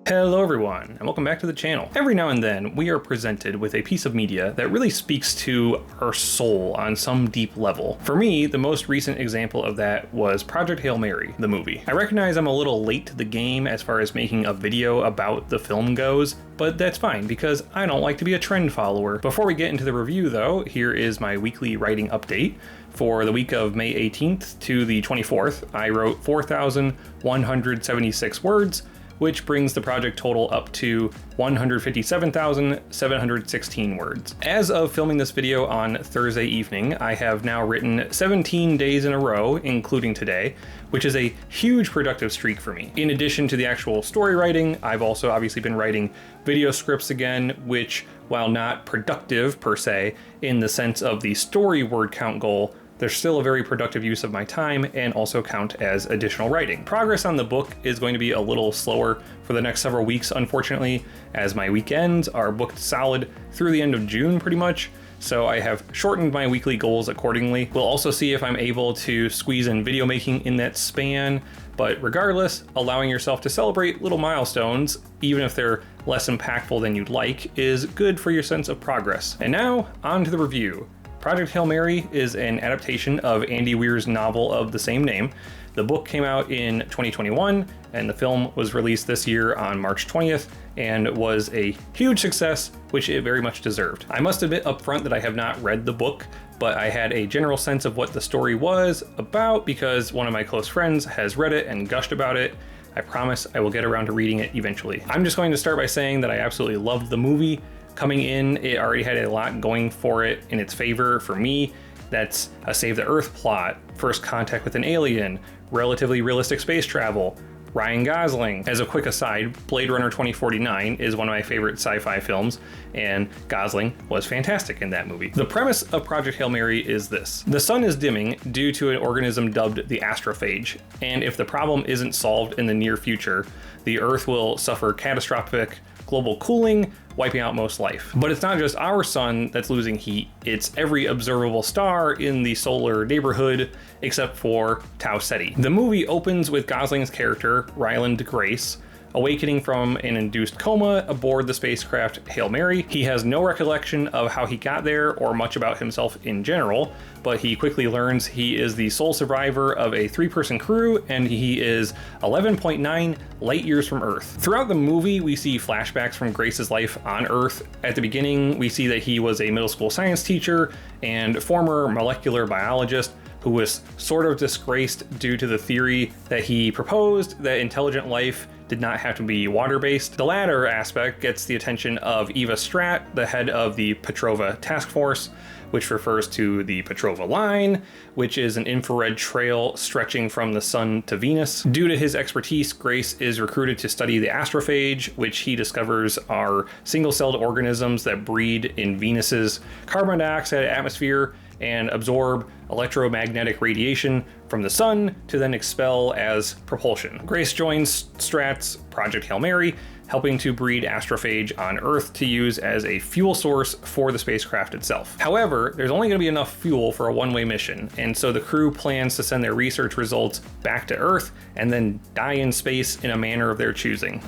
Hello everyone, and welcome back to the channel. Every now and then, we are presented with a piece of media that really speaks to our soul on some deep level. For me, the most recent example of that was Project Hail Mary, the movie. I recognize I'm a little late to the game as far as making a video about the film goes, but that's fine because I don't like to be a trend follower. Before we get into the review though, here is my weekly writing update. For the week of May 18th to the 24th, I wrote 4,176 words, which brings the project total up to 157,716 words. As of filming this video on Thursday evening, I have now written 17 days in a row, including today, which is a huge productive streak for me. In addition to the actual story writing, I've also obviously been writing video scripts again, which, while not productive per se, in the sense of the story word count goal, they're still a very productive use of my time and also count as additional writing. Progress on the book is going to be a little slower for the next several weeks, unfortunately, as my weekends are booked solid through the end of June pretty much. So I have shortened my weekly goals accordingly. We'll also see if I'm able to squeeze in video making in that span, but regardless, allowing yourself to celebrate little milestones, even if they're less impactful than you'd like, is good for your sense of progress. And now, on to the review. Project Hail Mary is an adaptation of Andy Weir's novel of the same name. The book came out in 2021, and the film was released this year on March 20th, and was a huge success, which it very much deserved. I must admit up front that I have not read the book, but I had a general sense of what the story was about because one of my close friends has read it and gushed about it. I promise I will get around to reading it eventually. I'm just going to start by saying that I absolutely loved the movie. Coming in, it already had a lot going for it in its favor for me. That's a Save the Earth plot, first contact with an alien, relatively realistic space travel, Ryan Gosling. As a quick aside, Blade Runner 2049 is one of my favorite sci-fi films, and Gosling was fantastic in that movie. The premise of Project Hail Mary is this. The sun is dimming due to an organism dubbed the astrophage, and if the problem isn't solved in the near future, the Earth will suffer catastrophic global cooling, wiping out most life. But it's not just our sun that's losing heat, it's every observable star in the solar neighborhood except for Tau Ceti. The movie opens with Gosling's character, Ryland Grace, awakening from an induced coma aboard the spacecraft Hail Mary. He has no recollection of how he got there or much about himself in general, but he quickly learns he is the sole survivor of a 3-person crew, and he is 11.9 light years from Earth. Throughout the movie, we see flashbacks from Grace's life on Earth. At the beginning, we see that he was a middle school science teacher and former molecular biologist who was sort of disgraced due to the theory that he proposed that intelligent life did not have to be water-based. The latter aspect gets the attention of Eva Stratt, the head of the Petrova Task Force, which refers to the Petrova Line, which is an infrared trail stretching from the sun to Venus. Due to his expertise, Grace is recruited to study the astrophage, which he discovers are single-celled organisms that breed in Venus's carbon dioxide atmosphere and absorb electromagnetic radiation from the sun to then expel as propulsion. Grace joins Stratt's Project Hail Mary, helping to breed astrophage on Earth to use as a fuel source for the spacecraft itself. However, there's only going to be enough fuel for a one-way mission, and so the crew plans to send their research results back to Earth and then die in space in a manner of their choosing.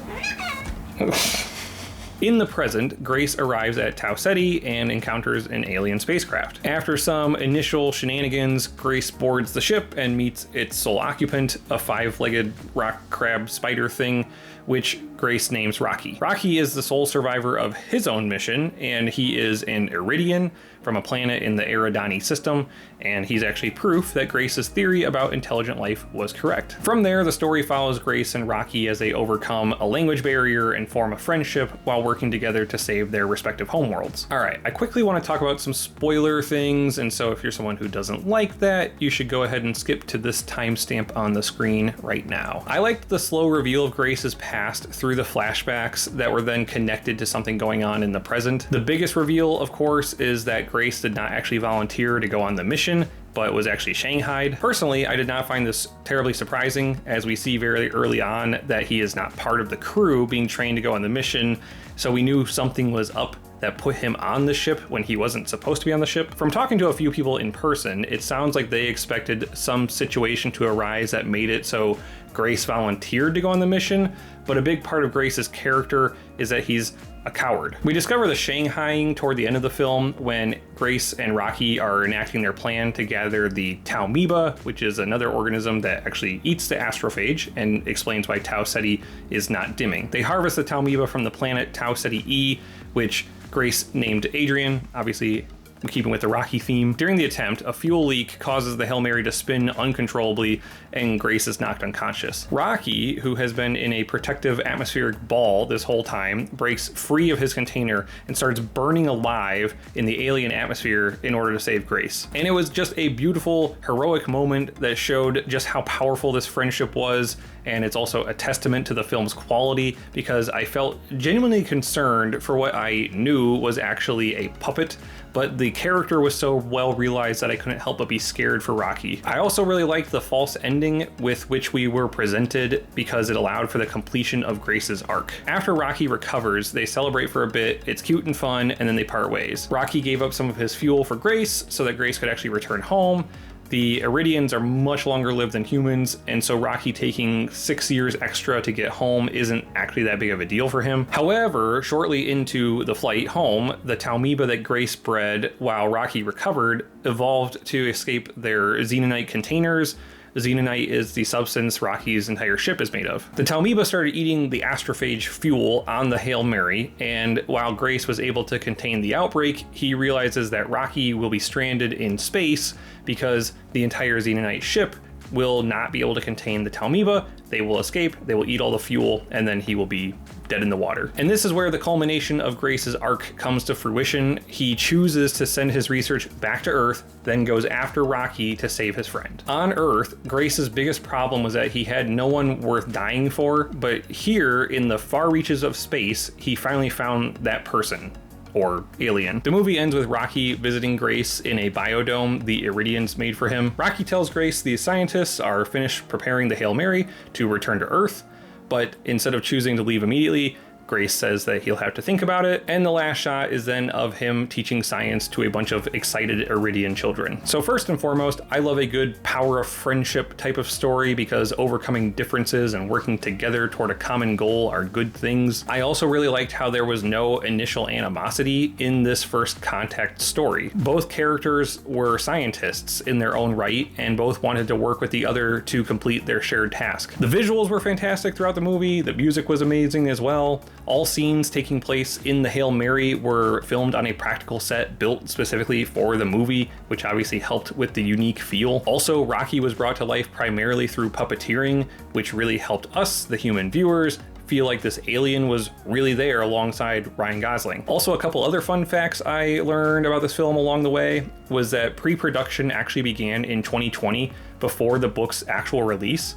In the present, Grace arrives at Tau Ceti and encounters an alien spacecraft. After some initial shenanigans, Grace boards the ship and meets its sole occupant, a 5-legged rock crab spider thing, which Grace names Rocky. Rocky is the sole survivor of his own mission, and he is an Iridian from a planet in the Eridani system, and he's actually proof that Grace's theory about intelligent life was correct. From there, the story follows Grace and Rocky as they overcome a language barrier and form a friendship while working together to save their respective homeworlds. Alright, I quickly want to talk about some spoiler things, and so if you're someone who doesn't like that, you should go ahead and skip to this timestamp on the screen right now. I liked the slow reveal of Grace's past through the flashbacks that were then connected to something going on in the present. The biggest reveal, of course, is that Grace did not actually volunteer to go on the mission, but was actually shanghaied. Personally, I did not find this terribly surprising, as we see very early on that he is not part of the crew being trained to go on the mission, so we knew something was up that put him on the ship when he wasn't supposed to be on the ship. From talking to a few people in person, it sounds like they expected some situation to arise that made it so Grace volunteered to go on the mission, but a big part of Grace's character is that he's a coward. We discover the Shanghaiing toward the end of the film when Grace and Rocky are enacting their plan to gather the Taumoeba, which is another organism that actually eats the astrophage and explains why Tau Ceti is not dimming. They harvest the Taumoeba from the planet Tau Ceti E, which Grace named Adrian, obviously keeping with the Rocky theme. During the attempt, a fuel leak causes the Hail Mary to spin uncontrollably and Grace is knocked unconscious. Rocky, who has been in a protective atmospheric ball this whole time, breaks free of his container and starts burning alive in the alien atmosphere in order to save Grace. And it was just a beautiful, heroic moment that showed just how powerful this friendship was, and it's also a testament to the film's quality because I felt genuinely concerned for what I knew was actually a puppet, but the character was so well realized that I couldn't help but be scared for Rocky. I also really liked the false ending with which we were presented because it allowed for the completion of Grace's arc. After Rocky recovers, they celebrate for a bit, it's cute and fun, and then they part ways. Rocky gave up some of his fuel for Grace so that Grace could actually return home. The Iridians are much longer lived than humans, and so Rocky taking 6 years extra to get home isn't actually that big of a deal for him. However, shortly into the flight home, the Taumoeba that Grace bred while Rocky recovered evolved to escape their xenonite containers. Xenonite is the substance Rocky's entire ship is made of. The Taumoeba started eating the astrophage fuel on the Hail Mary, and while Grace was able to contain the outbreak, he realizes that Rocky will be stranded in space because the entire xenonite ship will not be able to contain the Taumoeba. They will escape, they will eat all the fuel, and then he will be dead in the water. And this is where the culmination of Grace's arc comes to fruition. He chooses to send his research back to Earth, then goes after Rocky to save his friend. On Earth, Grace's biggest problem was that he had no one worth dying for, but here in the far reaches of space, he finally found that person. Or alien. The movie ends with Rocky visiting Grace in a biodome the Iridians made for him. Rocky tells Grace the scientists are finished preparing the Hail Mary to return to Earth, but instead of choosing to leave immediately, Grace says that he'll have to think about it, and the last shot is then of him teaching science to a bunch of excited Iridian children. So first and foremost, I love a good power of friendship type of story because overcoming differences and working together toward a common goal are good things. I also really liked how there was no initial animosity in this first contact story. Both characters were scientists in their own right, and both wanted to work with the other to complete their shared task. The visuals were fantastic throughout the movie, the music was amazing as well. All scenes taking place in the Hail Mary were filmed on a practical set built specifically for the movie, which obviously helped with the unique feel. Also, Rocky was brought to life primarily through puppeteering, which really helped us, the human viewers, feel like this alien was really there alongside Ryan Gosling. Also, a couple other fun facts I learned about this film along the way was that pre-production actually began in 2020 before the book's actual release.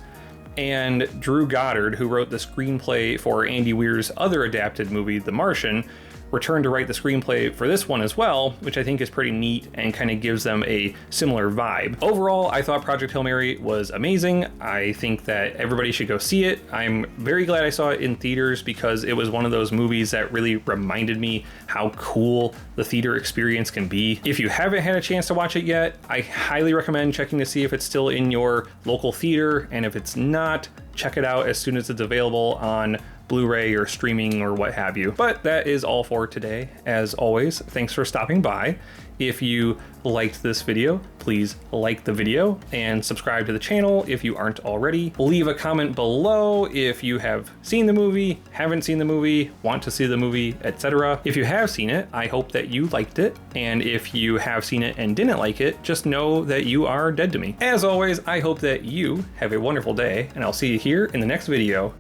And Drew Goddard, who wrote the screenplay for Andy Weir's other adapted movie, The Martian, returned to write the screenplay for this one as well, which I think is pretty neat and kind of gives them a similar vibe. Overall, I thought Project Hail Mary was amazing. I think that everybody should go see it. I'm very glad I saw it in theaters because it was one of those movies that really reminded me how cool the theater experience can be. If you haven't had a chance to watch it yet, I highly recommend checking to see if it's still in your local theater, and if it's not, check it out as soon as it's available on Blu-ray or streaming or what have you. But that is all for today. As always, thanks for stopping by. If you liked this video, please like the video and subscribe to the channel if you aren't already. Leave a comment below if you have seen the movie, haven't seen the movie, want to see the movie, etc. If you have seen it, I hope that you liked it. And if you have seen it and didn't like it, just know that you are dead to me. As always, I hope that you have a wonderful day, and I'll see you here in the next video.